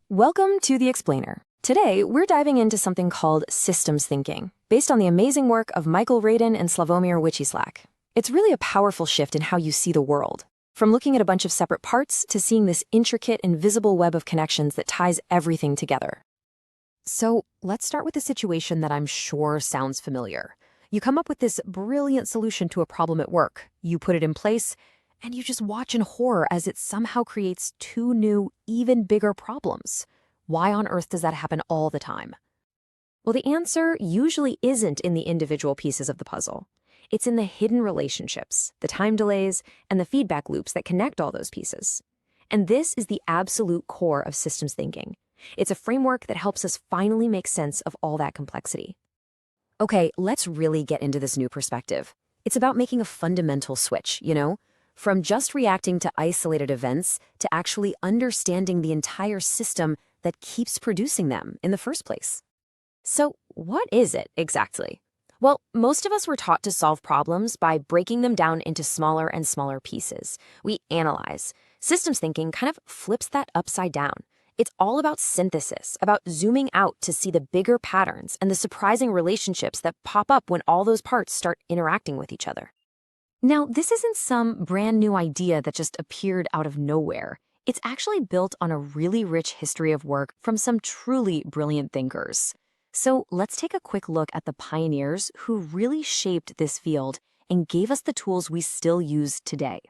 Welcome to The Explainer. Today, we're diving into something called systems thinking, based on the amazing work of Wycislak Radin and Sławomir Wycislak. It's really a powerful shift in how you see the world, from looking at a bunch of separate parts to seeing this intricate, invisible web of connections that ties everything together. So, let's start with a situation that I'm sure sounds familiar. You come up with this brilliant solution to a problem at work, you put it in place, and you just watch in horror as it somehow creates two new, even bigger problems. Why on earth does that happen all the time? Well, the answer usually isn't in the individual pieces of the puzzle. It's in the hidden relationships, the time delays, and the feedback loops that connect all those pieces. And this is the absolute core of systems thinking. It's a framework that helps us finally make sense of all that complexity. Okay, let's really get into this new perspective. It's about making a fundamental switch, From just reacting to isolated events to actually understanding the entire system that keeps producing them in the first place. So, what is it exactly? Well, most of us were taught to solve problems by breaking them down into smaller and smaller pieces. We analyze. Systems thinking kind of flips that upside down. It's all about synthesis, about zooming out to see the bigger patterns and the surprising relationships that pop up when all those parts start interacting with each other. Now, this isn't some brand new idea that just appeared out of nowhere. It's actually built on a really rich history of work from some truly brilliant thinkers. So let's take a quick look at the pioneers who really shaped this field and gave us the tools we still use today.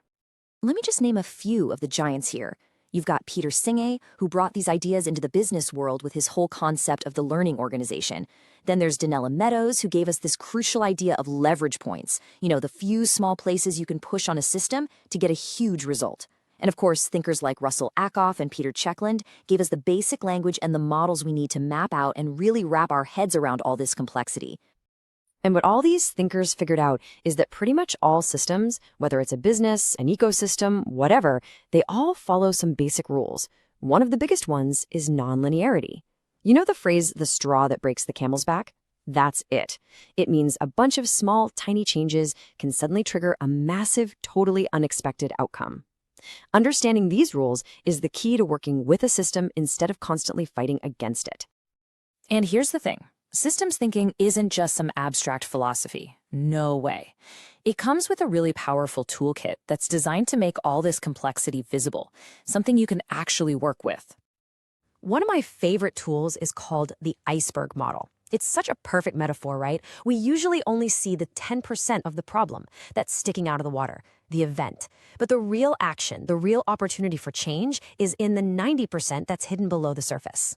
Let me just name a few of the giants here. You've got Peter Senge, who brought these ideas into the business world with his whole concept of the learning organization. Then there's Donella Meadows, who gave us this crucial idea of leverage points, the few small places you can push on a system to get a huge result. And of course, thinkers like Russell Ackoff and Peter Checkland gave us the basic language and the models we need to map out and really wrap our heads around all this complexity. And what all these thinkers figured out is that pretty much all systems, whether it's a business, an ecosystem, whatever, they all follow some basic rules. One of the biggest ones is nonlinearity. You know the phrase, the straw that breaks the camel's back? That's it. It means a bunch of small, tiny changes can suddenly trigger a massive, totally unexpected outcome. Understanding these rules is the key to working with a system instead of constantly fighting against it. And here's the thing. Systems thinking isn't just some abstract philosophy. No way. It comes with a really powerful toolkit that's designed to make all this complexity visible, something you can actually work with. One of my favorite tools is called the iceberg model. It's such a perfect metaphor, right? We usually only see the 10% of the problem that's sticking out of the water, the event. But the real action, the real opportunity for change is in the 90% that's hidden below the surface.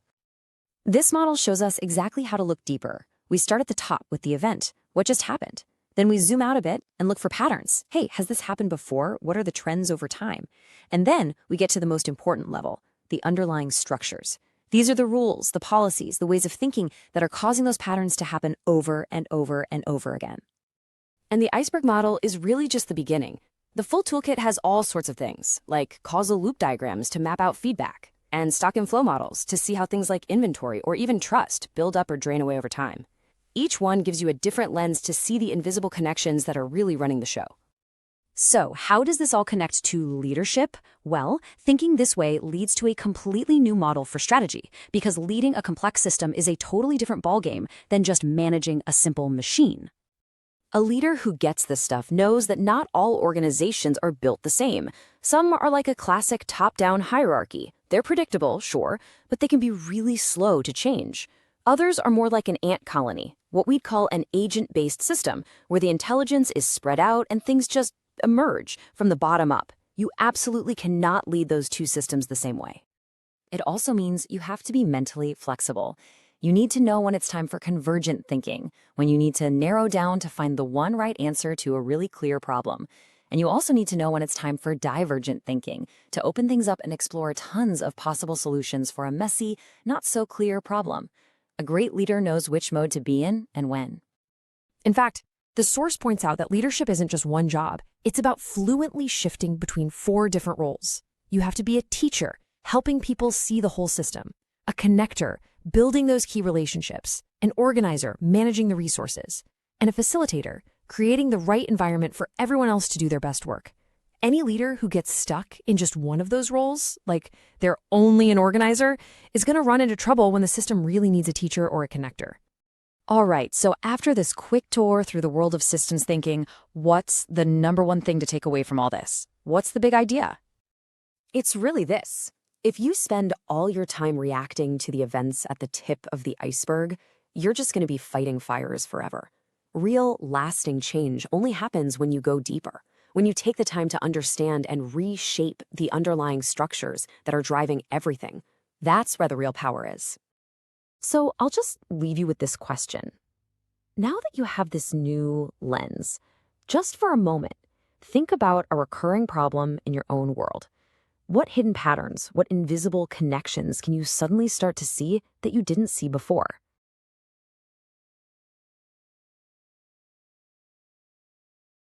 This model shows us exactly how to look deeper. We start at the top with the event. What just happened? Then we zoom out a bit and look for patterns. Hey, has this happened before? What are the trends over time? And then we get to the most important level, the underlying structures. These are the rules, the policies, the ways of thinking that are causing those patterns to happen over and over and over again. And the iceberg model is really just the beginning. The full toolkit has all sorts of things, like causal loop diagrams to map out feedback, and stock and flow models to see how things like inventory or even trust build up or drain away over time. Each one gives you a different lens to see the invisible connections that are really running the show. So, how does this all connect to leadership? Well, thinking this way leads to a completely new model for strategy, because leading a complex system is a totally different ballgame than just managing a simple machine. A leader who gets this stuff knows that not all organizations are built the same. Some are like a classic top-down hierarchy. They're predictable, sure, but they can be really slow to change. Others are more like an ant colony, what we'd call an agent-based system, where the intelligence is spread out and things just emerge from the bottom up. You absolutely cannot lead those two systems the same way. It also means you have to be mentally flexible. You need to know when it's time for convergent thinking, when you need to narrow down to find the one right answer to a really clear problem. And you also need to know when it's time for divergent thinking, to open things up and explore tons of possible solutions for a messy, not so clear problem. A great leader knows which mode to be in and when. In fact, the source points out that leadership isn't just one job. It's about fluently shifting between 4 different roles. You have to be a teacher, helping people see the whole system, a connector, building those key relationships, an organizer, managing the resources, and a facilitator, creating the right environment for everyone else to do their best work. Any leader who gets stuck in just one of those roles, like they're only an organizer, is going to run into trouble when the system really needs a teacher or a connector. All right, so after this quick tour through the world of systems thinking, what's the number one thing to take away from all this? What's the big idea? It's really this. If you spend all your time reacting to the events at the tip of the iceberg, you're just going to be fighting fires forever. Real, lasting change only happens when you go deeper, when you take the time to understand and reshape the underlying structures that are driving everything. That's where the real power is. So I'll just leave you with this question. Now that you have this new lens, just for a moment, think about a recurring problem in your own world. What hidden patterns, what invisible connections can you suddenly start to see that you didn't see before?